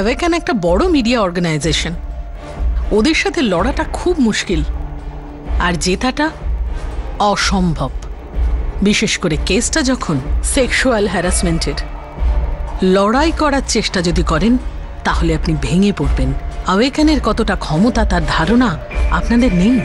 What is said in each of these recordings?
Awaken একটা বড় media organisation, ওদের সাথে লড়াটা খুব মুশকিল আর জেতাটা অসম্ভব, বিশেষ করে কেসটা যখন সেক্সুয়াল হ্যারাসমেন্টের। লড়াই করার চেষ্টা যদি করেন তাহলে আপনি ভেঙে পড়বেন। অ্যাওয়েকেনের কতটা ক্ষমতা তার ধারণা আপনাদের নেই।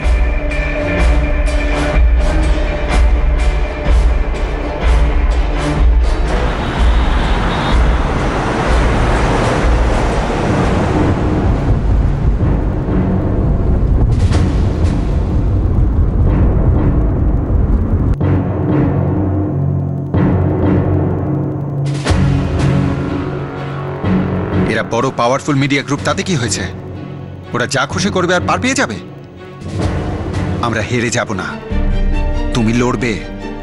এরা বড় পাওয়ারফুল মিডিয়া গ্রুপ, তাতে কি হয়েছে? ওরা যা খুশি করবে আর পার পেয়ে যাবে। আমরা হেরে যাব না। তুমি লড়বে,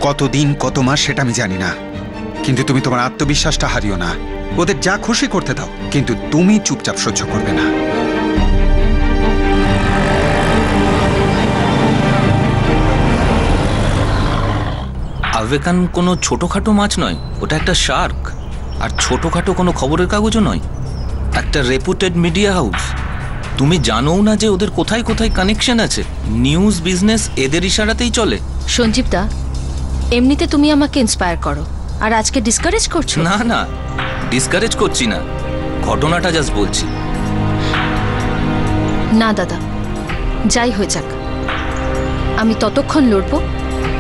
কতদিন কত মাস সেটা আমি জানি না, কিন্তু তুমি তোমার আত্মবিশ্বাসটা হারিও না। ওদের যা খুশি করতে দাও, কিন্তু তুমি চুপচাপ সহ্য করবে না। অ্যাওয়েকেন কোনো ছোটখাটো মাছ নয়, ওটা একটা শার্ক। আর ছোটখাটো কোনো খবরের কাগজও নয়, একটা রেপুটেড মিডিয়া হাউস। তুমি জানোও না যে ওদের কোথায় কোথায় কানেকশন আছে। নিউজ বিজনেস এদের ইশারাতেই চলে। সঞ্জীব দা, এমনিতে তুমি আমাকে ইন্সপায়ার করো, আর আজকে ডিসকারেজ করছো? না না, ডিসকারেজ করছি না, ঘটনাটা জাস্ট বলছি। না দাদা, যাই হয়ে যাক, আমি ততক্ষণ লড়বো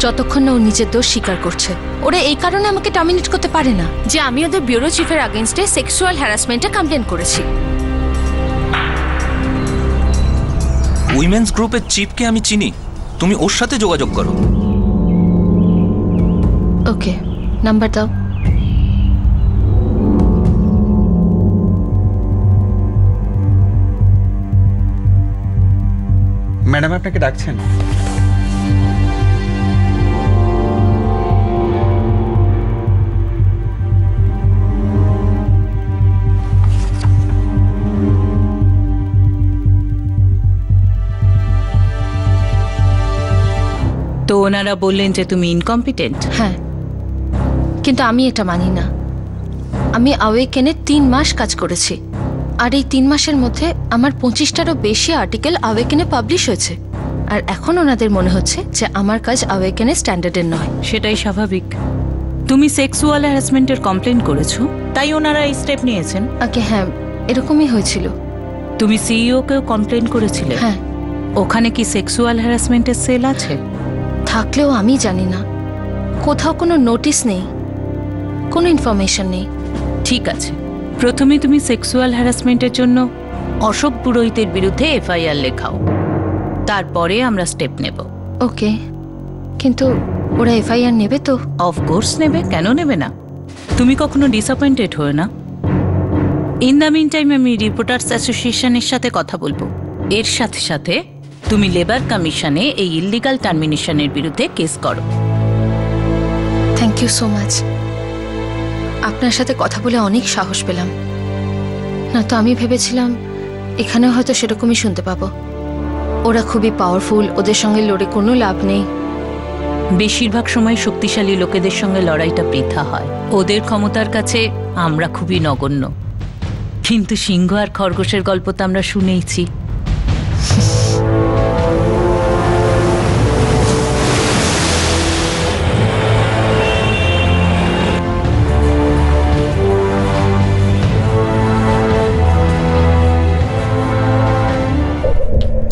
যতক্ষণ না ও নিজের দোষ স্বীকার করছে। ওরা এই কারণে আমাকে টার্মিনেট করতে পারে না যে আমি ওদের ব্যুরো চিফের আগেনস্টে সেক্সুয়াল হ্যারাসমেন্টে কমপ্লেন করেছি। উইমেন্স গ্রুপের চিফকে আমি চিনি, তুমি ওর সাথে যোগাযোগ করো। ওকে, নাম্বার দাও। ম্যাডাম আপনাকে ডাকছেন। তো ওনারা বললেন যে তুমি ইনকম্পিটেন্ট। হ্যাঁ, কিন্তু আমি এটা মানি না। আমি অ্যাওয়েকেনে 3 মাস কাজ করেছি, আর এই 3 মাসের মধ্যে আমার 25টারও বেশি আর্টিকেল অ্যাওয়েকেনে পাবলিশ হয়েছে, আর এখন ওনাদের মনে হচ্ছে যে আমার কাজ অ্যাওয়েকেনের স্ট্যান্ডার্ডের নয়। সেটাই স্বাভাবিক। তুমি সেক্সুয়াল হ্যারাসমেন্টের কমপ্লেন করেছো, তাই ওনারা এই স্টেপ নিয়েছেন। ওকে, হ্যাঁ, এরকমই হয়েছিল। তুমি সিইওকেও কমপ্লেন করেছিলে? হ্যাঁ। ওখানে কি সেক্সুয়াল হ্যারাসমেন্টের সেল আছে? থাকলেও আমি জানি না, কোথাও কোনো নোটিশ নেই, কোনো ইনফরমেশন নেই। ঠিক আছে, প্রথমে তুমি সেক্সুয়াল হ্যারাসমেন্টের জন্য অশোক পুরোহিতের বিরুদ্ধে এফআইআর লেখাও, তারপরে আমরা স্টেপ নেব। ওকে, কিন্তু ওরা এফআইআর নেবে তো? অফকোর্স নেবে, কেন নেবে না? তুমি কখনো ডিসঅ্যাপয়েন্টেড হও না। ইন দ্য মিন টাইম আমি রিপোর্টার্স অ্যাসোসিয়েশনের সাথে কথা বলবো। এর সাথে সাথে তুমি লেবার কমিশনে এই ইললিগাল টার্মিনেশনের বিরুদ্ধে কেস করো। Thank you so much. আপনার সাথে কথা বলে অনেক সাহস পেলাম, না তো আমি ভেবেছিলাম এখানেও হয়তো সেরকমই শুনতে পাবো। ওরা খুবই পাওয়ারফুল, ওদের সঙ্গে লড়ে কোনো লাভ নেই। বেশিরভাগ সময় শক্তিশালী লোকেদের সঙ্গে লড়াইটা বৃথা হয়, ওদের ক্ষমতার কাছে আমরা খুবই নগণ্য। কিন্তু সিংহ আর খরগোশের গল্প তো আমরা শুনেইছি।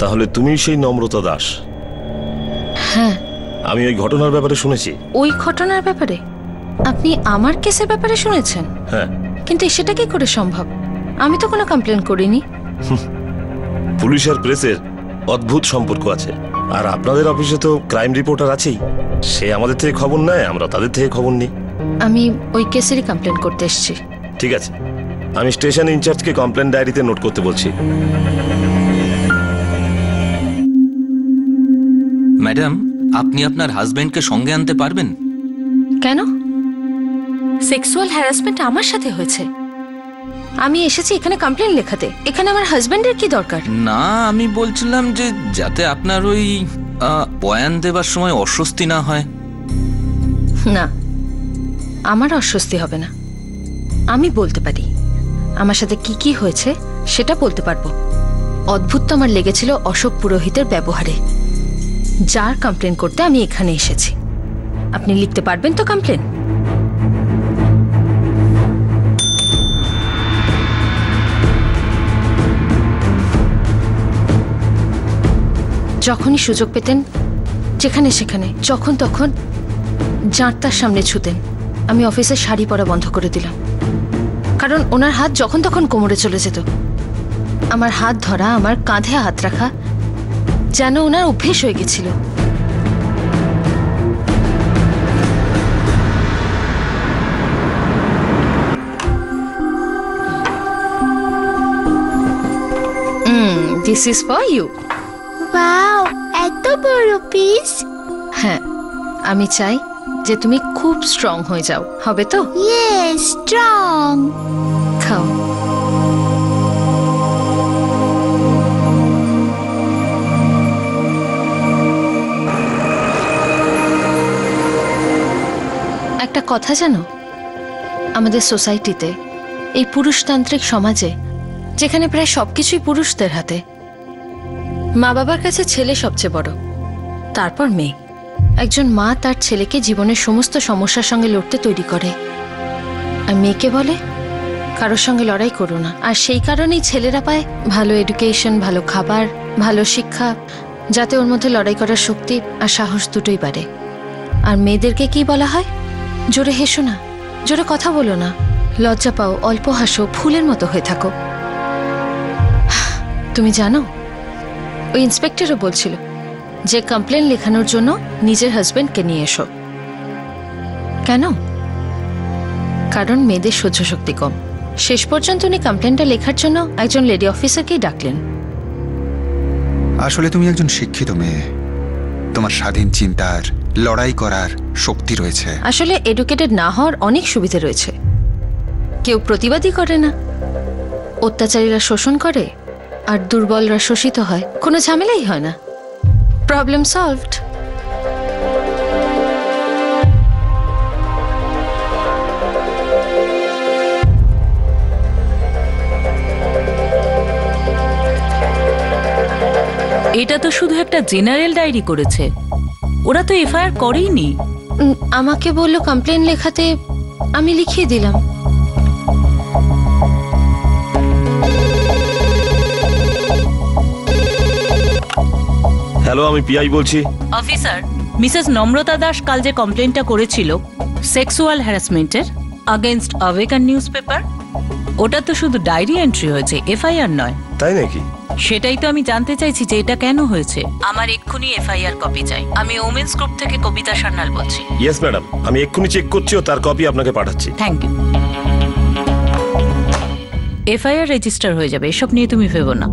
তাহলে তুমি সেই নম্রতা দাস? হ্যাঁ, আমি ওই ঘটনার ব্যাপারে শুনেছি। ওই ঘটনার ব্যাপারে? আপনি আমার কেসের ব্যাপারে শুনেছেন? হ্যাঁ। কিন্তু সেটা কি করে সম্ভব? আমি তো কোনো কমপ্লেন করিনি। পুলিশ আর প্রেসের অদ্ভুত সম্পর্ক আছে, আর আপনাদের অফিসে তো ক্রাইম রিপোর্টার আছেই। সে আমাদের থেকে খবর নেয়, আমরা তাদের থেকে খবর নিই। আমি ওই কেসেরই কমপ্লেন করতে এসেছি। ঠিক আছে, আমি স্টেশন ইনচার্জকে কমপ্লেন ডায়েরিতে নোট করতে বলছি। ম্যাডাম, আপনি আপনার হাজবেন্ডকে সঙ্গে আনতে পারবেন? কেন? সেক্সুয়াল হ্যারাসমেন্ট আমার সাথে হয়েছে, আমি এসেছি এখানে কমপ্লেন লেখাতে। এখানে আমার হাজবেন্ডের কি দরকার? না, আমি বলছিলাম যে যাতে আপনার ওই বয়ান দেবার সময় অস্বস্তি না হয়। না, আমার অস্বস্তি হবে না, আমি বলতে পারি। আমার সাথে কি কি হয়েছে সেটা বলতে পারবো। অদ্ভুত তো আমার লেগেছিল অশোক পুরোহিতের ব্যবহারে, যার কমপ্লেন করতে আমি এখানে এসেছি। আপনি লিখতে পারবেন তো কমপ্লেন? যখনই সুযোগ পেতেন, যেখানে সেখানে যখন তখন জাঁতার সামনে ছুতেন। আমি অফিসে শাড়ি পরা বন্ধ করে দিলাম, কারণ ওনার হাত যখন তখন কোমরে চলে যেত। আমার হাত ধরা, আমার কাঁধে হাত রাখা যেন ওনার অভ্যেস হয়ে গেছিল। This is for you. Wow, এত বড় পিস। হ্যাঁ, আমি চাই যে তুমি খুব স্ট্রং হয়ে যাও, হবে তো? Yes, strong. খাও। একটা কথা জানো, আমাদের সোসাইটিতে, এই পুরুষতান্ত্রিক সমাজে, যেখানে প্রায় সবকিছুই পুরুষদের হাতে, মা বাবার কাছে ছেলে সবচেয়ে বড়, তারপর মেয়ে। একজন মা তার ছেলেকে জীবনের সমস্ত সমস্যার সঙ্গে লড়তে তৈরি করে, আর মেয়েকে বলে কারোর সঙ্গে লড়াই করো না। আর সেই কারণেই ছেলেরা পায় ভালো এডুকেশন, ভালো খাবার, ভালো শিক্ষা, যাতে ওর মধ্যে লড়াই করার শক্তি আর সাহস দুটোই বাড়ে। আর মেয়েদেরকে কি বলা হয়? জোরে হেসো না, জোরে কথা বলো না, লজ্জা পাও, অল্প হাসো, ফুলের মতো হয়ে থাকো। তুমি জানো, ওই ইন্সপেক্টরও বলছিল যে কমপ্লেন লেখানোর জন্য নিজের হাজবেন্ডকে নিয়ে এসো। কেন? কারণ মেয়েদের সহ্য শক্তি কম। শেষ পর্যন্ত উনি কমপ্লেনটা লেখার জন্য একজন লেডি অফিসারকেই ডাকলেন। আসলে তুমি একজন শিক্ষিত মেয়ে, তোমার স্বাধীন চিন্তার, লড়াই করার শক্তি রয়েছে। আসলে এডুকেটেড না হওয়ার অনেক সুবিধা রয়েছে। কেউ প্রতিবাদই করে না, অত্যাচারীরা শোষণ করে আর দুর্বলরা শোষিত হয়, কোনো ঝামেলাই হয় না। Problem solved. এটা তো শুধু একটা জেনারেল ডায়েরি করেছে, ওরা তো এফআইআর করেইনি। আমাকে বললো কমপ্লেন লেখাতে, আমি লিখিয়ে দিলাম। হ্যালো, আমি পিআই বলছি। অফিসার, মিসেস নম্রতা দাস কাল যে কমপ্লেনটা করেছিল সেক্সুয়াল হ্যারাসমেন্টের আগেনস্ট আওয়েকান নিউজপেপার, ওটা তো শুধু ডায়েরি এন্ট্রি হয়েছে, এফআইআর নয়। তাই নাকি? সেটাই তো আমি জানতে চাইছি যে এটা কেন হয়েছে। আমার এক্ষুনি এফআইআর কপি চাই। আমি ওমেন্স গ্রুপ থেকে কবিতা সান্যাল বলছি। ইয়েস ম্যাডাম, আমি এক্ষুনি চেক করছি ও তার কপি আপনাকে পাঠাচ্ছি। Thank you. এফআইআর রেজিস্টার হয়ে যাবে, এসব নিয়ে তুমি ভেবো না।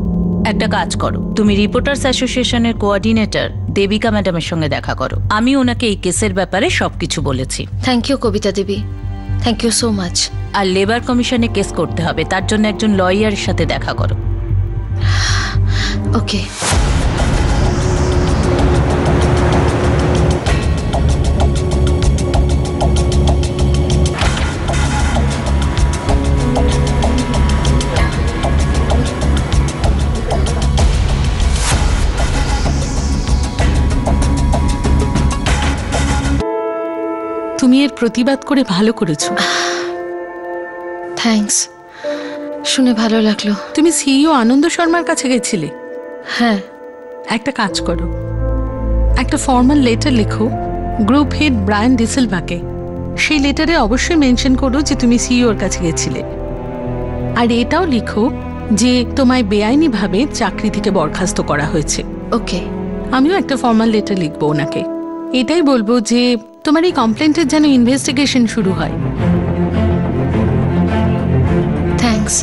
একটা কাজ করো, তুমি রিপোর্টার্স অ্যাসোসিয়েশনের কোঅর্ডিনেটর দেবিকা ম্যাডামের সঙ্গে দেখা করো। আমি ওনাকে এই কেসের ব্যাপারে সবকিছু বলেছি। Thank you Kabita Devi, thank you so much. আর লেবার কমিশনে কেস করতে হবে, তার জন্য একজন লয়ারের সাথে দেখা করো। ওকে। তুমি এর প্রতিবাদ করে ভালো করেছো। থ্যাঙ্কস, শুনে ভালো লাগলো। তুমি সিইও আনন্দ শর্মার কাছে গেছিলে? হ্যাঁ। একটা কাজ করো, একটা ফর্মাল লেটার লেখো গ্রুপ হেড ব্রায়ান ডিসেলভাকে। সেই লেটারে অবশ্যই মেনশন করো যে তুমি সিইওর কাছে গেছিলে। আর এটাও লিখো যে তোমায় বেআইনিভাবে চাকরি থেকে বরখাস্ত করা হয়েছে। ওকে। আমিও একটা ফর্মাল লেটার লিখবো ওনাকে, এটাই বলবো যে তোমার এই কমপ্লেন্টের যেন ইনভেস্টিগেশন শুরু হয়। থ্যাঙ্কস।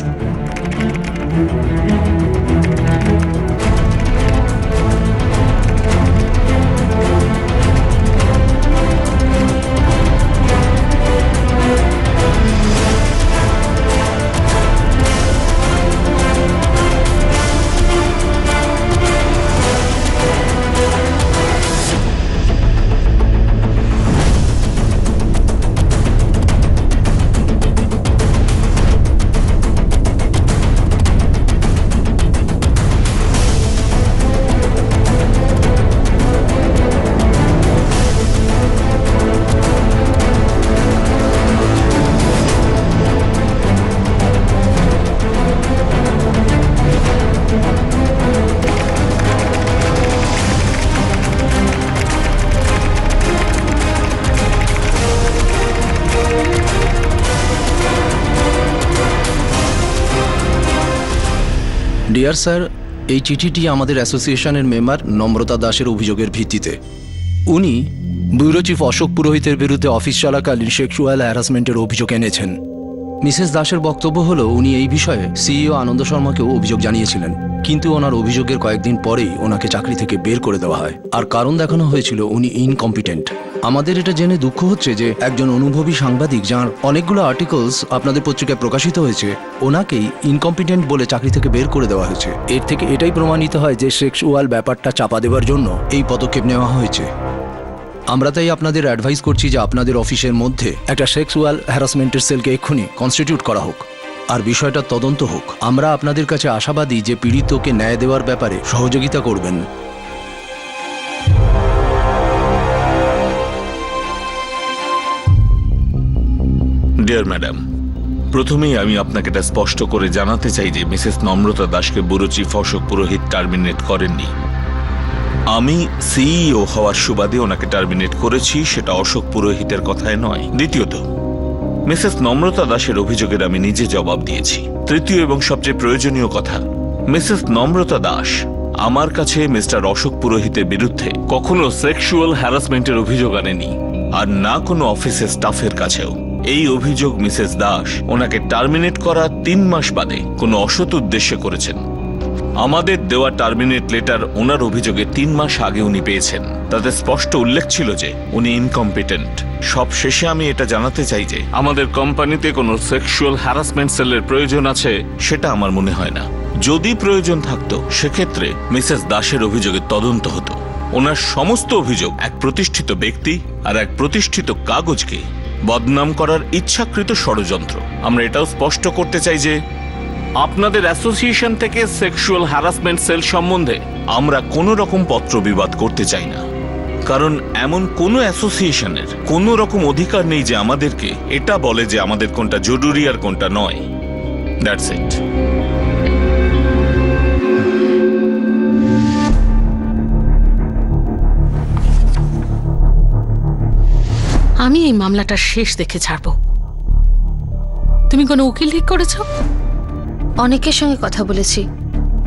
ডিয়ার স্যার, এই চিঠিটি আমাদের অ্যাসোসিয়েশনের মেম্বার নম্রতা দাসের অভিযোগের ভিত্তিতে। উনি ব্যুরো চিফ অশোক পুরোহিতের বিরুদ্ধে অফিস চলাকালীন সেক্সুয়াল হ্যারাসমেন্টের অভিযোগ এনেছেন। মিসেস দাসের বক্তব্য হলো উনি এই বিষয়ে সিইও আনন্দ শর্মাকেও অভিযোগ জানিয়েছিলেন, কিন্তু ওনার অভিযোগের কয়েকদিন পরেই ওনাকে চাকরি থেকে বের করে দেওয়া হয়। আর কারণ দেখানো হয়েছিল উনি ইনকম্পিটেন্ট। আমাদের এটা জেনে দুঃখ হচ্ছে যে একজন অনুভবী সাংবাদিক, যার অনেকগুলো আর্টিকেলস আপনাদের পত্রিকায় প্রকাশিত হয়েছে, ওনাকেই ইনকম্পিটেন্ট বলে চাকরি থেকে বের করে দেওয়া হয়েছে। এর থেকে এটাই প্রমাণিত হয় যে সেক্সুয়াল ব্যাপারটা চাপা দেওয়ার জন্য এই পদক্ষেপ নেওয়া হয়েছে। আমরা তাই আপনাদের অ্যাডভাইস করছি যে আপনাদের অফিসের মধ্যে একটা সেক্সুয়াল হ্যারাসমেন্টের সেলকে এক্ষুনি কনস্টিটিউট করা হোক আর বিষয়টা তদন্ত হোক। আমরা আপনাদের কাছে আশাবাদী যে পীড়িতকে ন্যায় দেওয়ার ব্যাপারে সহযোগিতা করবেন। ডিয়ার ম্যাডাম, প্রথমেই আমি আপনাকে এটা স্পষ্ট করে জানাতে চাই যে মিসেস নম্রতা দাসকে ব্যুরো চিফ অশোক পুরোহিত টার্মিনেট করেননি। আমি সিইও হওয়ার সুবাদে ওনাকে টার্মিনেট করেছি, সেটা অশোক পুরোহিতের কথায় নয়। দ্বিতীয়ত, মিসেস নম্রতা দাসের অভিযোগের আমি নিজে জবাব দিয়েছি। তৃতীয় এবং সবচেয়ে প্রয়োজনীয় কথা, মিসেস নম্রতা দাস আমার কাছে মিস্টার অশোক পুরোহিতের বিরুদ্ধে কখনো সেক্সুয়াল হ্যারাসমেন্টের অভিযোগ আনেনি, আর না কোনো অফিসের স্টাফের কাছেও। এই অভিযোগ মিসেস দাস ওনাকে টার্মিনেট করা 3 মাস বাদে কোনো অসৎ উদ্দেশ্যে করেছেন। আমাদের দেওয়া টার্মিনেট লেটার ওনার অভিযোগে 3 মাস আগে উনি পেয়েছেন। তাতে স্পষ্ট উল্লেখ ছিল যে উনি ইনকম্পিটেন্ট। সব শেষে আমি এটা জানাতে চাই যে আমাদের কোম্পানিতে কোনো সেক্সুয়াল হ্যারাসমেন্ট সেলের প্রয়োজন আছে সেটা আমার মনে হয় না। যদি প্রয়োজন থাকতো সেক্ষেত্রে মিসেস দাসের অভিযোগের তদন্ত হতো। ওনার সমস্ত অভিযোগ এক প্রতিষ্ঠিত ব্যক্তি আর এক প্রতিষ্ঠিত কাগজকে বদনাম করার ইচ্ছাকৃত ষড়যন্ত্র। আমরা এটাও স্পষ্ট করতে চাই যে আপনাদের অ্যাসোসিয়েশন থেকে সেক্সুয়াল হ্যারাসমেন্ট সেল সম্বন্ধে আমরা কোনো রকম পত্র বিবাদ করতে চাই না, কারণ এমন কোনো অ্যাসোসিয়েশনের কোনো রকম অধিকার নেই যে আমাদেরকে এটা বলে যে আমাদের কোনটা জরুরি আর কোনটা নয়। That's it. আমি এই মামলাটা শেষ দেখে ছাড়বো। তুমি কোনো উকিল ঠিক করেছো? অনেকের সঙ্গে কথা বলেছি,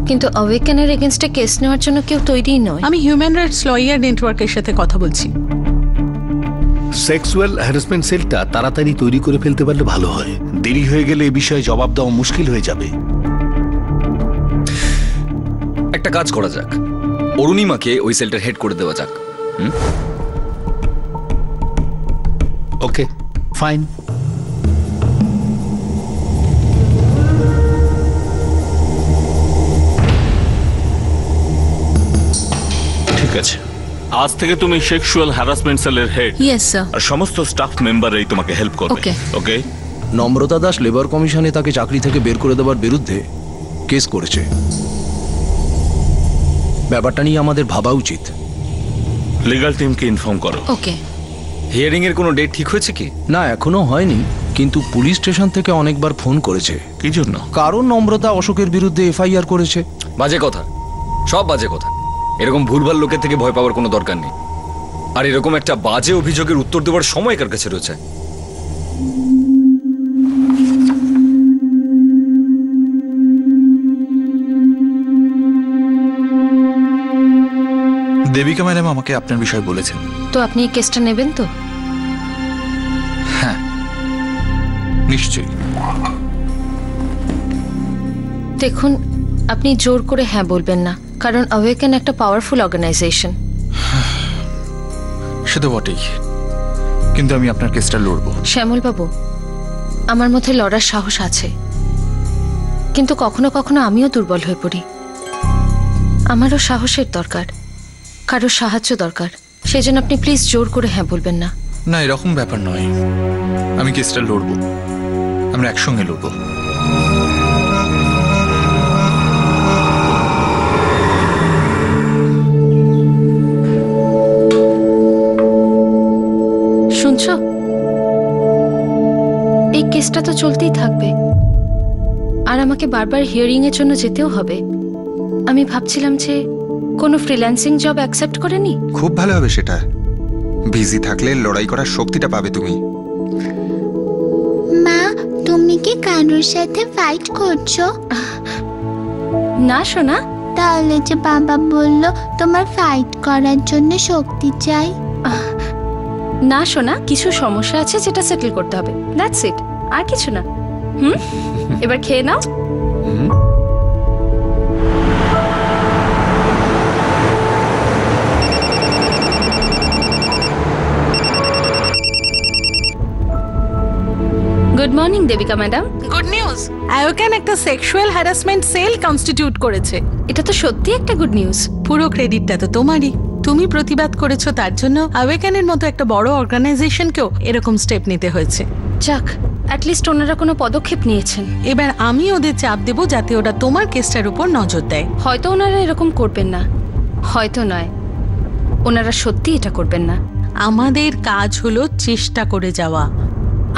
কিন্তু অওয়েকেনের এগেইনস্টে কেস নেওয়ার জন্য কেউ তৈরি নয়। আমি হিউম্যান রাইটস লয়ার নেটওয়ার্কের সাথে কথা বলছি। সেক্সুয়াল হ্যারাসমেন্ট সেলটা তাড়াতাড়ি তৈরি করে ফেলতে পারলে ভালো হয়। দেরি হয়ে গেলে এ বিষয়ে জবাব দেওয়া মুশকিল হয়ে যাবে। একটা কাজ করা যাক, অরুণিমাকে ওই সেলটার হেড করে দেওয়া যাক। Okay, fine. ঠিক আছে, আজ থেকে তুমি সেক্সুয়াল হ্যারাসমেন্ট সেলের হেড। Yes sir. আর সমস্ত স্টাফ মেম্বারই তোমাকে হেল্প করবে। ওকে ওকে। নম্রতা দাস লেবার কমিশনে তাকে চাকরি থেকে বের করে দেওয়ার বিরুদ্ধে কেস করেছে। ব্যাপারটা নিয়ে আমাদের ভাবা উচিত। লিগ্যাল টিমকে ইনফর্ম করো। ওকে। হিয়ারিং এর কোনো ডেট ঠিক হয়েছে কি? না, এখনো হয়নি, কিন্তু পুলিশ স্টেশন থেকে অনেকবার ফোন করেছে। কি জন্য? কারণ নম্রতা অশোকের বিরুদ্ধে এফআইআর করেছে। বাজে কথা, সব বাজে কথা। এরকম ভুলভাল লোকের থেকে ভয় পাওয়ার কোনো দরকার নেই। আর এরকম একটা বাজে অভিযোগের উত্তর দেওয়ার সময় কার কাছে রয়েছে? দেবিকা ম্যাডাম আমাকে আপনার বিষয়ে বলেছেন। তো আপনি এই কেসটা নেবেন তো? হ্যাঁ, নিশ্চয়ই। দেখুন, আপনি জোর করে হ্যাঁ বলবেন না, কারণ অওয়েকেন একটা পাওয়ারফুল অর্গানাইজেশন। সে তো বটেই, কিন্তু আমি আপনার কেসটা লড়বো। শ্যামল বাবু, আমার মধ্যে লড়ার সাহস আছে, কিন্তু কখনো কখনো আমিও দুর্বল হয়ে পড়ি। আমারও সাহসের দরকার, কারো সাহায্য দরকার। সেজন্য আপনি প্লিজ জোর করে হ্যাঁ বলবেন না। না, এরকম ব্যাপার নয়। আমি কেসটা লড়বো, আমরা একসঙ্গে লড়বো। শুনছো? এই কেসটা তো চলতেই থাকবে, আর আমাকে বারবার হিয়ারিং এর জন্য যেতেও হবে। আমি ভাবছিলাম যে কোনো ফ্রিল্যান্সিং জব অ্যাকসেপ্ট করেনি। খুব ভালো হবে সেটা। বিজি থাকলে লড়াই করার শক্তিটা পাবে তুমি। মা, তুমি কি কানুর সাথে ফাইট করছো? না সোনা। তাহলে যে বাবা বলল তোমার ফাইট করার জন্য শক্তি চাই। না সোনা, কিছু সমস্যা আছে যেটা সেটেল করতে হবে, দ্যাটস ইট, আর কিছু না। এবার খেয়ে নাও। Good morning Debika madam. Good news, আয়োকেন একটা সেক্সুয়াল হ্যারাসমেন্ট সেল কনস্টিটিউট করেছে। এটা তো সত্যি একটা গুড নিউজ। পুরো ক্রেডিটটা তো তোমারই। তুমি প্রতিবাদ করেছো, তার জন্য আওয়েকেনের মতো একটা বড় অর্গানাইজেশনকেও এরকম স্টেপ নিতে হয়েছে। যাক, অ্যাটলিস্ট ওনারা কোনো পদক্ষেপ নিয়েছেন। এবার আমি ওদের চাপ দেব যাতে ওরা তোমার কেসটার উপর নজর দেয়। হয়তো ওনারা এরকম করবেন না, হয়তো নয়, ওনারা সত্যি এটা করবেন না। আমাদের কাজ হলো চেষ্টা করে যাওয়া।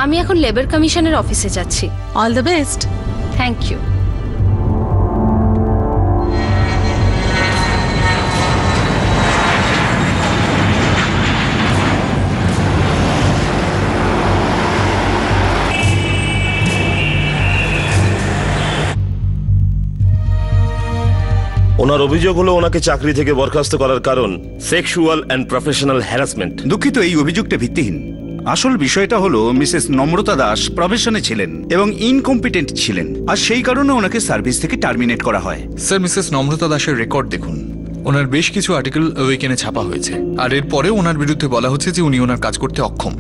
আমি এখন লেবার কমিশনের অফিসে যাচ্ছি। All the best. Thank you. ওনার অভিযোগ হলো ওনাকে চাকরি থেকে বরখাস্ত করার কারণ সেক্সুয়াল অ্যান্ড প্রফেশনাল হ্যারাসমেন্ট। দুঃখিত, এই অভিযোগটা ভিত্তিহীন। আসল বিষয়টা হলো মিসেস নম্রতা দাস প্রফেশনে ছিলেন এবং ইনকম্পিটেন্ট ছিলেন, আর সেই কারণে ওনাকে সার্ভিস থেকে টার্মিনেট করা হয়। স্যার, মিসেস নম্রতা দাসের রেকর্ড দেখুন। ওনার বেশ কিছু আর্টিকেল ওয়েকেনে ছাপা হয়েছে, আর এরপরেও ওনার বিরুদ্ধে বলা হচ্ছে যে উনি ওনার কাজ করতে অক্ষম।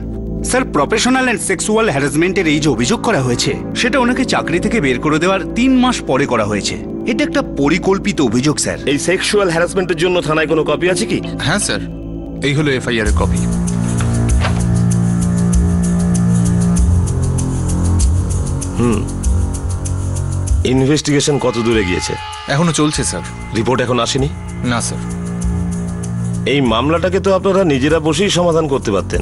স্যার, প্রফেশনাল অ্যান্ড সেক্সুয়াল হ্যারাসমেন্টের এই যে অভিযোগ করা হয়েছে, সেটা ওনাকে চাকরি থেকে বের করে দেওয়ার 3 মাস পরে করা হয়েছে। এটা একটা পরিকল্পিত অভিযোগ স্যার। এই সেক্সুয়াল হ্যারাসমেন্টের জন্য থানায় কোনো কপি আছে কি? হ্যাঁ স্যার, এই হলো এফআইআর এর কপি। ইনভেস্টিগেশন কত দূরে গিয়েছে? এখনো চলছে স্যার। রিপোর্ট এখন আসেনি? না স্যার। এই মামলাটাকে তো আপনারা নিজেরা বসেই সমাধান করতে পারতেন।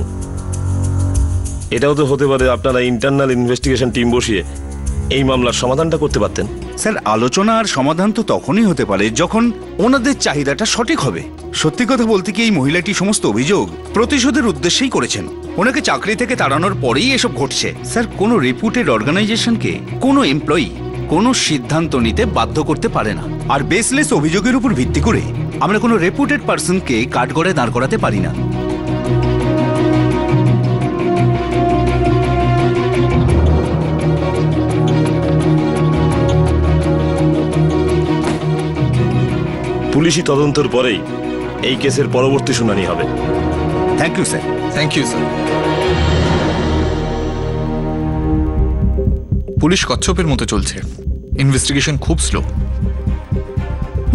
এটাও তো হতে পারে আপনারা ইন্টারনাল ইনভেস্টিগেশন টিম বসিয়ে এই মামলার সমাধানটা করতে পারতেন। স্যার, আলোচনা আর সমাধান তো তখনই হতে পারে যখন ওনাদের চাহিদাটা সঠিক হবে। সত্যি কথা বলতে কি, এই মহিলাটি সমস্ত অভিযোগ প্রতিশোধের উদ্দেশ্যেই করেছেন। ওনাকে চাকরি থেকে তাড়ানোর পরেই এসব ঘটছে। স্যার, কোনো রেপুটেড অর্গানাইজেশনকে কোনো এমপ্লয়ি কোনো সিদ্ধান্ত নিতে বাধ্য করতে পারে না, আর বেসলেস অভিযোগের উপর ভিত্তি করে আমরা কোনো রেপুটেড পার্সনকে কাঠগড়ায় দাঁড় করাতে পারি না। পুলিশি তদন্তের পরেই এই কেসের পরবর্তী শুনানি হবে। Thank you sir. Thank you sir. Police কচ্ছপের মতো চলছে, ইনভেস্টিগেশন খুব স্লো।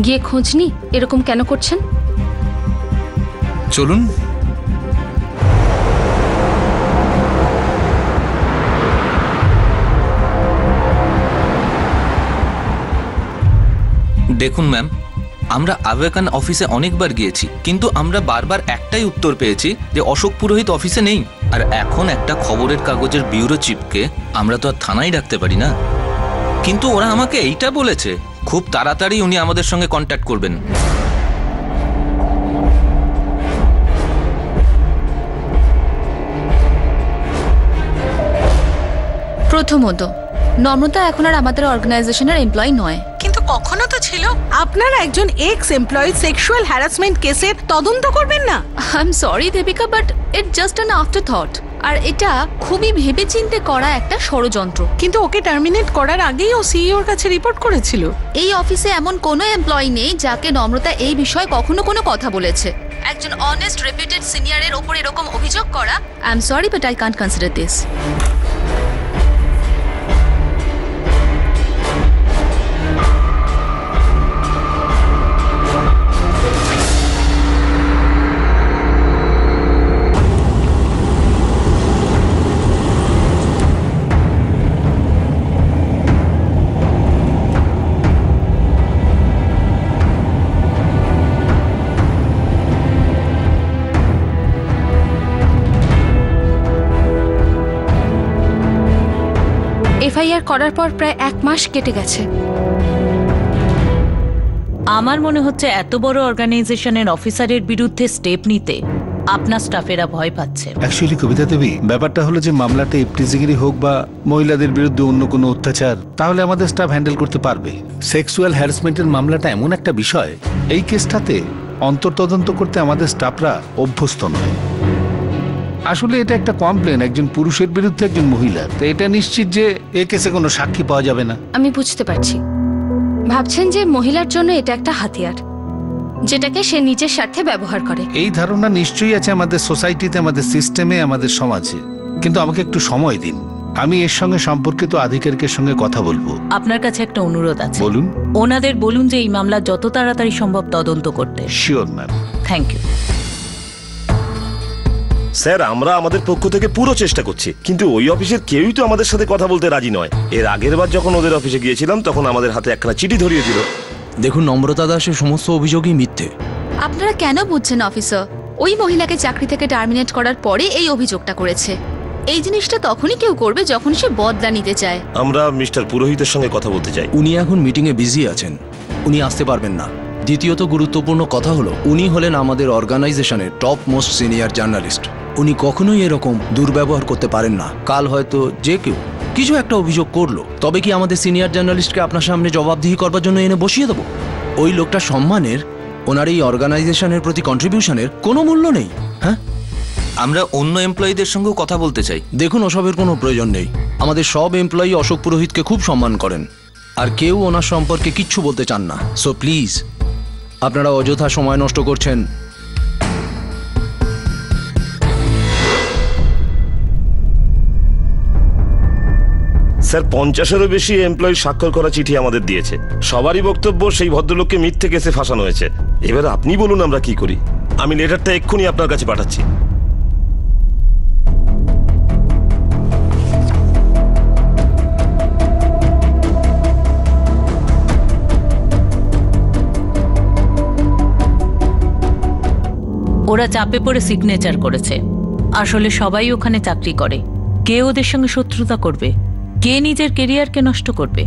গিয়ে খোঁজ নি, এরকম কেন করছেন? চলুন। দেখুন ম্যাম, আমরা আওয়েকান অফিসে অনেকবার গিয়েছি, কিন্তু আমরা বারবার একটাই উত্তর পেয়েছি যে অশোক পুরোহিত অফিসে নেই। আর এখন একটা খবরের কাগজের ব্যুরো চিফকে আমরা তো আর থানায় ডাকতে পারি না। কিন্তু ওরা আমাকে এইটা বলেছে, খুব তাড়াতাড়ি উনি আমাদের সঙ্গে কন্ট্যাক্ট করবেন। প্রথমত, নম্রতা এখন আর আমাদের অর্গানাইজেশনের এমপ্লয়ি নয়। কিন্তু কখনো তো ছিল। আপনারা একজন এক্স এমপ্লয়ি সেক্সুয়াল হ্যারাসমেন্ট কেসের তদন্ত করবেন না? I am sorry Debika, but it just an afterthought. আর এটা খুবই ভেবেচিন্তে করা একটা ষড়যন্ত্র। কিন্তু ওকে টার্মিনেট করার আগেই ও সিইওর কাছে রিপোর্ট করেছিল। এই অফিসে এমন কোনো এমপ্লয়ি নেই যাকে নম্রতা এই বিষয়ে কখনো কোনো কথা বলেছে। একজন অনেস্ট রেপুটেড সিনিয়রের ওপর এরকম অভিযোগ করা, I am sorry but I can't consider this. FIR করার পর প্রায় 1 মাস কেটে গেছে। আমার মনে হচ্ছে এত বড় অর্গানাইজেশনের অফিসারের বিরুদ্ধে স্টেপ নিতে আপনার স্টাফেরা ভয় পাচ্ছে। অ্যাকচুয়ালি কবিতা দেবী, ব্যাপারটা হলো যে মামলাটা ইফটিজিগিরি হোক বা মহিলাদের বিরুদ্ধে অন্য কোনো অত্যাচার, তাহলে আমাদের স্টাফ হ্যান্ডেল করতে পারবে। সেক্সুয়াল হ্যারাসমেন্টের মামলাটা এমন একটা বিষয়, এই কেসটাতে অন্তর্তদন্ত করতে আমাদের স্টাফরা অভ্যস্ত নয়। আসলে এটা একটা কমপ্লেন একজন পুরুষের বিরুদ্ধে একজন মহিলার, তো এটা নিশ্চিত যে এ কেসে কোনো সাক্ষী পাওয়া যাবে না। আমি বুঝতে পারছি, ভাবছেন যে মহিলার জন্য এটা একটা হাতিয়ার যেটাকে সে নিজের স্বার্থে ব্যবহার করে। এই ধারণা নিশ্চয়ই আছে আমাদের সোসাইটিতে, আমাদের সিস্টেমে, আমাদের সমাজে। কিন্তু আমাকে একটু সময় দিন, আমি এর সঙ্গে সম্পর্কিত আধিকারিকের সঙ্গে কথা বলবো। আপনার কাছে একটা অনুরোধ আছে। বলুন। ওনাদের বলুন যে এই মামলা যত তাড়াতাড়ি সম্ভব তদন্ত করতে। Sure ma'am. Thank you sir, আমরা আমাদের পক্ষ থেকে পুরো চেষ্টা করছি, কিন্তু ওই অফিসের কেউই তো আমাদের সাথে কথা বলতে রাজি নয়। এর আগের বার যখন ওদের অফিসে গিয়েছিলাম তখন আমাদের হাতে একখানা চিঠি ধরিয়ে দিল। দেখুন, নম্রতা দাসের সমস্ত অভিযোগই মিথ্যে। আপনারা কেন বুঝছেন অফিসার? ওই মহিলাকে চাকরি থেকে টার্মিনেট করার পরে এই অভিযোগটা করেছে। এই জিনিসটা তখনই কেউ করবে যখন সে বদলা নিতে চায়। আমরা মিস্টার পুরোহিতের সঙ্গে কথা বলতে চাই। উনি এখন মিটিংয়ে বিজি আছেন, উনি আসতে পারবেন না। দ্বিতীয়ত গুরুত্বপূর্ণ কথা হলো, উনি হলেন আমাদের অর্গানাইজেশনের টপ মোস্ট সিনিয়র জার্নালিস্ট। উনি কখনোই এরকম দুর্ব্যবহার করতে পারেন না। কাল হয়তো যে কেউ কিছু একটা অভিযোগ করলো, তবে কি আমাদের সিনিয়র জার্নালিস্টকে আপনার সামনে জবাবদিহি করবার জন্য এনে বসিয়ে দেবো? ওই লোকটা সম্মানের, ওনার এই অর্গানাইজেশনের প্রতি কন্ট্রিবিউশনের কোনো মূল্য নেই। হ্যাঁ, আমরা অন্য এমপ্লয়ীদের সঙ্গেও কথা বলতে চাই। দেখুন, ওসবের কোনো প্রয়োজন নেই। আমাদের সব এমপ্লয়ি অশোক পুরোহিতকে খুব সম্মান করেন, আর কেউ ওনার সম্পর্কে কিচ্ছু বলতে চান না। সো প্লিজ, আপনারা অযথা সময় নষ্ট করছেন। স্যার, 50-এরও বেশি এমপ্লয়ি স্বাক্ষর করা চিঠি আমাদের দিয়েছে। সবারই বক্তব্য সেই ভদ্রলোককে মিথ্যে কেসে ফাঁসানো হয়েছে। এবার আপনি বলুন আমরা কি করি? আমি লেটারটা এক্ষুনি আপনার কাছে পাঠাচ্ছি। ওরা চাপে পড়ে সিগনেচার করেছে। আসলে সবাই ওখানে চাকরি করে। কে ওদের সঙ্গে শত্রুতা করবে? কে নিজের কেরিয়ারকে নষ্ট করবে?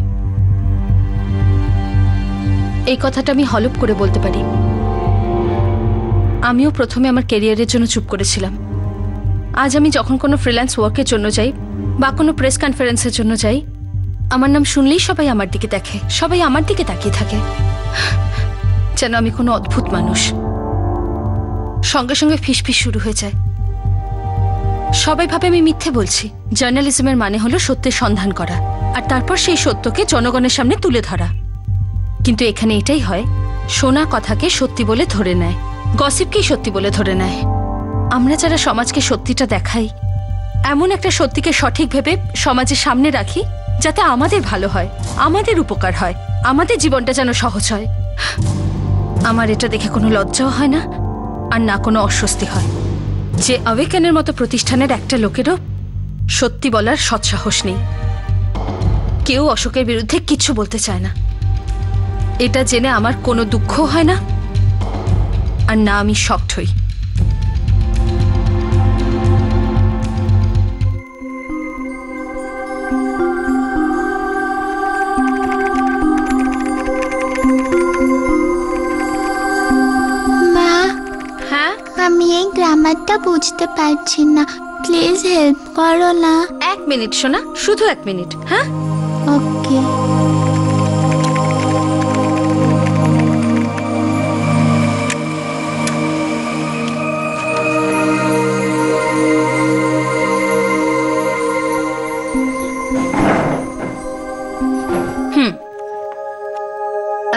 এই কথাটা আমি হলপ করে বলতে পারি। আমিও প্রথমে আমার ক্যারিয়ারের জন্য চুপ করেছিলাম। আজ আমি যখন কোনো ফ্রিল্যান্স ওয়ার্কের জন্য যাই বা কোনো প্রেস কনফারেন্সের জন্য যাই, আমার নাম শুনলেই সবাই আমার দিকে দেখে, সবাই আমার দিকে তাকিয়ে থাকে, যেন আমি কোনো অদ্ভুত মানুষ। সঙ্গে সঙ্গে ফিসফিস শুরু হয়ে যায়। সবাই ভাবে আমি মিথ্যে বলছি। জার্নালিজমের মানে হলো সত্যের সন্ধান করা, আর তারপর সেই সত্যকে জনগণের সামনে তুলে ধরা। কিন্তু এখানে এটাই হয়, শোনা কথাকে সত্যি বলে ধরে নেয়, গসিপকেই সত্যি বলে ধরে নেয়। আমরা যারা সমাজকে সত্যিটা দেখাই, এমন একটা সত্যিকে সঠিক ভেবে সমাজের সামনে রাখি যাতে আমাদের ভালো হয়, আমাদের উপকার হয়, আমাদের জীবনটা যেন সহজ হয়। আমার এটা দেখে কোনো লজ্জাও হয় না, আর না কোনো অস্বস্তি হয় যে আওয়েকেনের মতো প্রতিষ্ঠানের একটা লোকেরও সত্যি বলার সৎসাহস নেই। কেউ অশোকের বিরুদ্ধে কিছু বলতে চায় না। এটা জেনে আমার কোনো দুঃখ হয় না, আর না আমি শকড হই। মা, হ্যাঁ, আমি এই গ্রামারটা বুঝতে পারছি না, প্লিজ হেল্প করো না। 1 মিনিট সোনা, শুধু 1 মিনিট। হ্যাঁ, ওকে।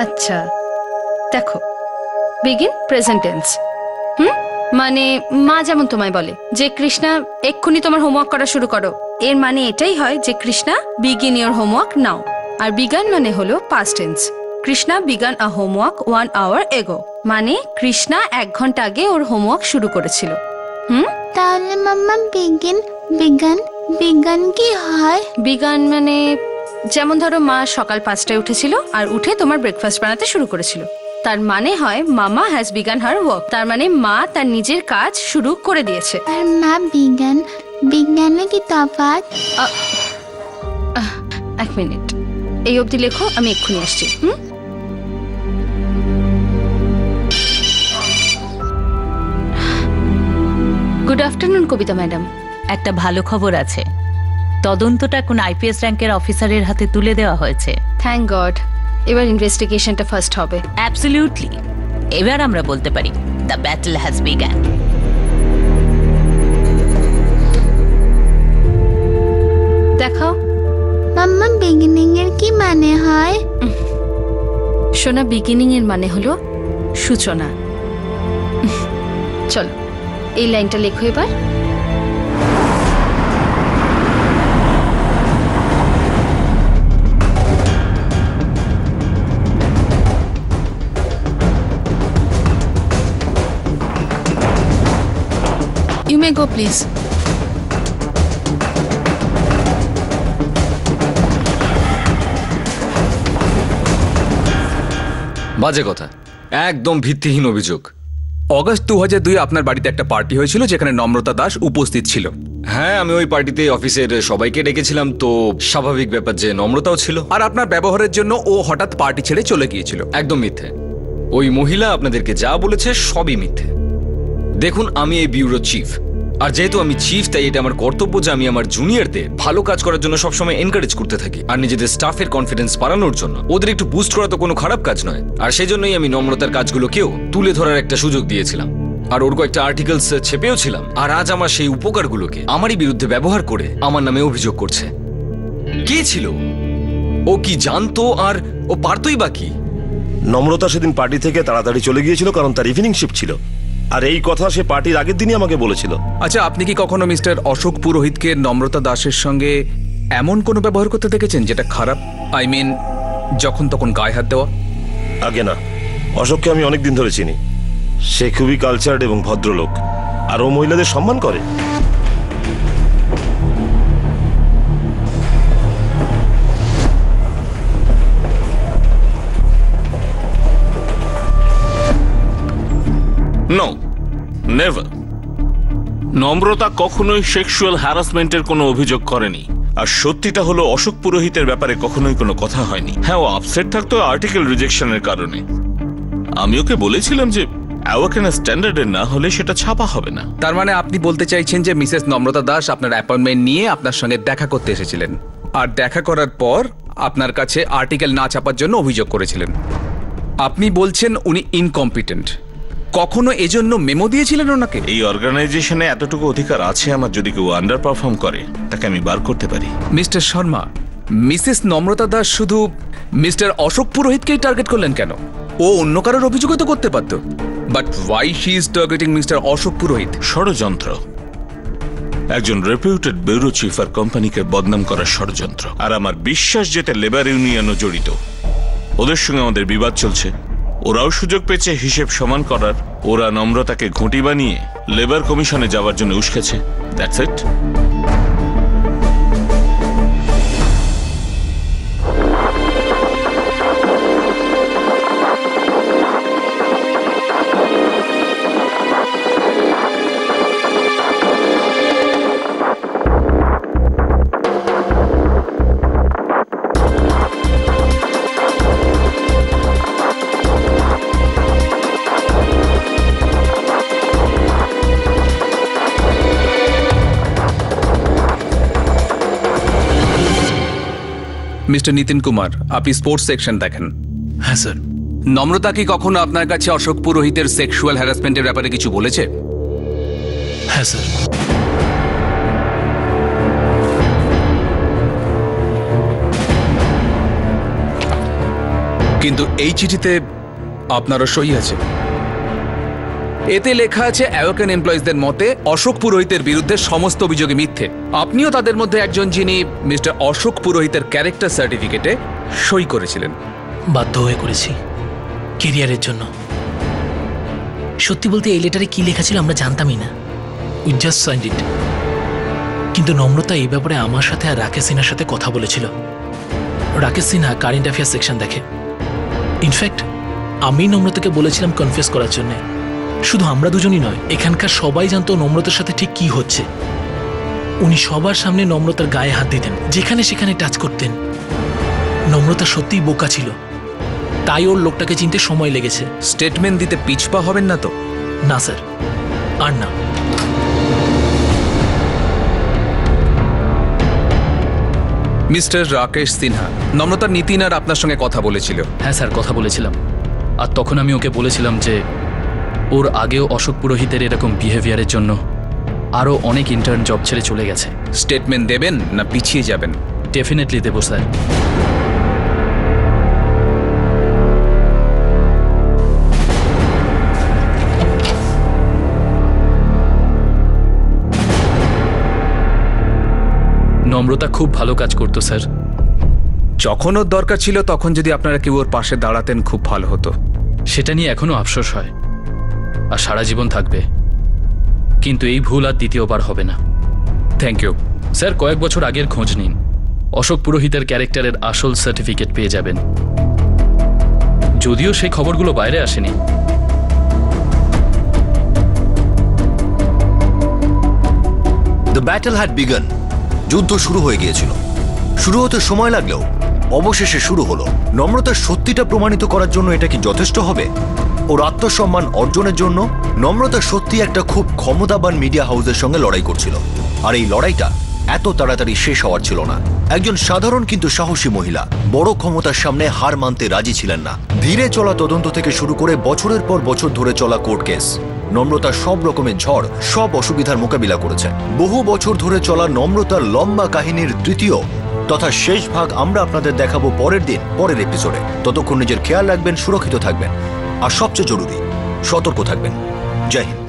আচ্ছা দেখো, বিগিন প্রেজেন্ট টেন্স। মানে মা যেমন তোমায় বলে যে কৃষ্ণা এক্ষুনি তোমার হোমওয়ার্ক করা শুরু করো, এর মানে এটাই হয় যে Krishna begin your homework now. আর বিগান মানে হলো past tense. Krishna began a homework 1 hour ago, মানে কৃষ্ণা 1 ঘন্টা আগে ওর হোমওয়ার্ক শুরু করেছিল। তাহলে মাম্মা বিগিন বিগান বিগান কি হয়? বিগান মানে যেমন ধরো মা সকাল 5টায় উঠেছিল আর উঠে তোমার ব্রেকফাস্ট বানাতে শুরু করেছিল, তার মানে হয় মামা হ্যাজ বিগান হার ওয়ার্ক, তার মানে মা তার নিজের কাজ শুরু করে দিয়েছে। আর মা বিগান বিজ্ঞানে কি তফাৎ? 1 মিনিট, এই অবধি লেখো, আমি এক্ষুনি আসছি। গুড আফটারনুন কবিতা ম্যাডাম। একটা ভালো খবর আছে, তদন্তটা কোন আইপিএস র্যাঙ্কের অফিসারের হাতে তুলে দেওয়া হয়েছে। থ্যাংক গড, এবার ইনভেস্টিগেশনটা ফার্স্ট হবে। অ্যাবসলিউটলি, এবার আমরা বলতে পারি দ্য ব্যাটল হ্যাজ বিগান। দেখাও। মাম্মা বিগিনিং এর কি মানে হয়? সোনা, বিগিনিং এর মানে হলো সূচনা। চলো এই লাইনটা লেখো এবার। You may go, please. বাজে কথা, একদম ভিত্তিহীন অভিযোগ। অগস্ট 2002 আপনার বাড়িতে একটা পার্টি হয়েছিল যেখানে নম্রতা দাস উপস্থিত ছিল। হ্যাঁ, আমি ওই পার্টিতে অফিসের সবাইকে ডেকেছিলাম, তো স্বাভাবিক ব্যাপার যে নম্রতাও ছিল। আর আপনার ব্যবহারের জন্য ও হঠাৎ পার্টি ছেড়ে চলে গিয়েছিল। একদম মিথ্যে। ওই মহিলা আপনাদেরকে যা বলেছে সবই মিথ্যে। দেখুন, আমি এই ব্যুরো চিফ, আর যেহেতু আমি চিফ তাই এটা আমার কর্তব্য যে আমি আমার জুনিয়রদের ভালো কাজ করার জন্য সবসময় এনকারেজ করতে থাকি, আর নিজেদের স্টাফের কনফিডেন্স বাড়ানোর জন্য ওদের একটু বুস্ট করা তো কোনো খারাপ কাজ নয়। আর সেই জন্যই আমি নম্রতার কাজগুলোকেও তুলে ধরার একটা সুযোগ দিয়েছিলাম, আর ওর কয়েকটা আর্টিকেলস ছেপেও ছিলাম। আর আজ আমার সেই উপকারগুলোকে আমারই বিরুদ্ধে ব্যবহার করে আমার নামে অভিযোগ করছে। কে ছিল ও? কি জানতো? আর ও পারতই বা কি? নম্রতা সেদিন পার্টি থেকে তাড়াতাড়ি চলে গিয়েছিল কারণ তার ইভিনিং শিফট ছিল, আর এই কথা সে পার্টির আগের দিনই আমাকে বলেছিল। আচ্ছা, আপনি কি কখনো মিস্টার অশোক পুরোহিতকে নম্রতা দাসের সঙ্গে এমন কোনো ব্যবহার করতে দেখেছেন যেটা খারাপ? আই মিন, যখন তখন গায়ে হাত দেওয়া? আগে না, অশোককে আমি অনেক দিন ধরে চিনি। সে খুবই কালচার্ড এবং ভদ্রলোক, আর ও মহিলাদের সম্মান করে। No, never. নম্রতা কখনোই সেক্সুয়াল হ্যারাসমেন্টের কোনো অভিযোগ করেনি। আর সত্যিটা হলো অশোক পুরোহিতের ব্যাপারে কখনোই কোনো কথা হয়নি। হ্যাঁ, ও আপসেট থাকতো আর্টিকেল রিজেকশনের কারণে। আমি ওকে বলেছিলাম যে অ্যাওয়াকেনা স্ট্যান্ডার্ডের না হলে সেটা ছাপা হবে না। তার মানে আপনি বলতে চাইছেন যে মিসেস নম্রতা দাস আপনার অ্যাপয়েন্টমেন্ট নিয়ে আপনার সঙ্গে দেখা করতে এসেছিলেন, আর দেখা করার পর আপনার কাছে আর্টিকেল না ছাপার জন্য অভিযোগ করেছিলেন। আপনি বলছেন উনি ইনকম্পিটেন্ট। কখনো এজন্য মেমো দিয়েছিলেন ওনাকে? এই অর্গানাইজেশনে এতটুকু অধিকার আছে আমার, যদি কেউ আন্ডার পারফর্ম করে তাকে আমি বার করতে পারি। মিস্টার শর্মা, মিসেস নম্রতা দাস শুধু মিস্টার অশোক পুরোহিতকেই টার্গেট করলেন কেন? ও অন্য কারোর অভিযোগও তো করতে পারত। But why she is targeting mister Ashok Purohit? ষড়যন্ত্র। একজন রেপিউটেড ব্যুরো চিফ আর কোম্পানিকে বদনাম করার ষড়যন্ত্র। আর আমার বিশ্বাস যেতে লেবার ইউনিয়নও জড়িত। ওদের সঙ্গে আমাদের বিবাদ চলছে, ওরাও সুযোগ পেয়েছে হিসেব সমান করার। ওরা নম্রতাকে ঘুঁটি বানিয়ে লেবার কমিশনে যাওয়ার জন্য উস্কেছে। That's it. Mister Nitin Kumar, আপনি স্পোর্টস সেকশন দেখেন। হ্যাঁ স্যার। নম্রতা কি কখনো আপনার কাছে অশোক পুরোহিতের সেক্সুয়াল হ্যারাসমেন্টের ব্যাপারে কিছু বলেছে? হ্যাঁ স্যার। কিন্তু এই চিঠিতে আপনারও সই আছে। এতে লেখা আছে অ্যাওয়াকেন এমপ্লয়িজদের মতে অশোক পুরোহিতের বিরুদ্ধে সমস্ত অভিযোগে মিথ্যে। আপনিও তাদের মধ্যে একজন যিনি মিস্টার অশোক পুরোহিতের ক্যারেক্টার সার্টিফিকেটে সই করেছিলেন। বাধ্য হয়ে করেছি, কেরিয়ারের জন্য। সত্যি বলতে এই লেটারে কি লেখা ছিল আমরা জানতামই না। উই জাস্ট সাইন্ড ইট। কিন্তু নম্রতা এই ব্যাপারে আমার সাথে আর রাকেশ সিনহার সাথে কথা বলেছিল। Rakesh Sinha current affairs section দেখে। ইনফ্যাক্ট আমি নম্রতাকে বলেছিলাম কনফেস করার জন্য। শুধু আমরা দুজনই নয়, এখানকার সবাই জানতো নম্রতার সাথে ঠিক কি হচ্ছে। উনি সবার সামনে নম্রতার গায়ে হাত দিতেন, যেখানে সেখানে টাচ করতেন। নম্রতা সত্যিই বোকা ছিল, তাই ওর লোকটাকে চিনতে সময় লেগেছে। স্টেটমেন্ট দিতে পিছপা হবেন না তো? না স্যার, আর না। মিস্টার রাকেশ সিনহা, নম্রতা নিতিন আর আপনার সঙ্গে কথা বলেছিল। হ্যাঁ স্যার, কথা বলেছিলাম। আর তখন আমি ওকে বলেছিলাম যে ওর আগেও অশোক পুরোহিতের এরকম বিহেভিয়ারের জন্য আরও অনেক ইন্টার্ন জব ছেড়ে চলে গেছে। স্টেটমেন্ট দেবেন না পিছিয়ে যাবেন? ডেফিনেটলি দেবো স্যার। নম্রতা খুব ভালো কাজ করতো স্যার। যখন ওর দরকার ছিল তখন যদি আপনারা কেউ ওর পাশে দাঁড়াতেন খুব ভালো হতো। সেটা নিয়ে এখনো আফসোস হয় আর সারা জীবন থাকবে, কিন্তু এই ভুল আর দ্বিতীয়বার হবে না। Thank you sir. কয়েক বছর আগের খোঁজ নিন, অশোক পুরোহিতের ক্যারেক্টারের আসল সার্টিফিকেট পেয়ে যাবেন। যদিও সেই খবরগুলো বাইরে আসেনি। The battle had begun. যুদ্ধ শুরু হয়ে গিয়েছিল। শুরু হতে সময় লাগলেও অবশেষে শুরু হলো। নম্রতার সত্যিটা প্রমাণিত করার জন্য এটা কি যথেষ্ট হবে? ওর আত্মসম্মান অর্জনের জন্য নম্রতা সত্যি একটা খুব ক্ষমতাবান মিডিয়া হাউসের সঙ্গে লড়াই করছিল। আর এই লড়াইটা এত তাড়াতাড়ি শেষ হওয়ার ছিল না। একজন সাধারণ কিন্তু সাহসী মহিলা বড় ক্ষমতার সামনে হার মানতে রাজি ছিলেন না। ধীরে চলা তদন্ত থেকে শুরু করে বছরের পর বছর ধরে চলা কোর্ট কেস, নম্রতা সব রকমের ঝড়, সব অসুবিধার মোকাবিলা করেছে। বহু বছর ধরে চলা নম্রতার লম্বা কাহিনীর তৃতীয় তথা শেষ ভাগ আমরা আপনাদের দেখাবো পরের দিন, পরের এপিসোডে। ততক্ষণ নিজের খেয়াল রাখবেন, সুরক্ষিত থাকবেন, আর সবচেয়ে জরুরি সতর্ক থাকবেন। জয় হিন্দ।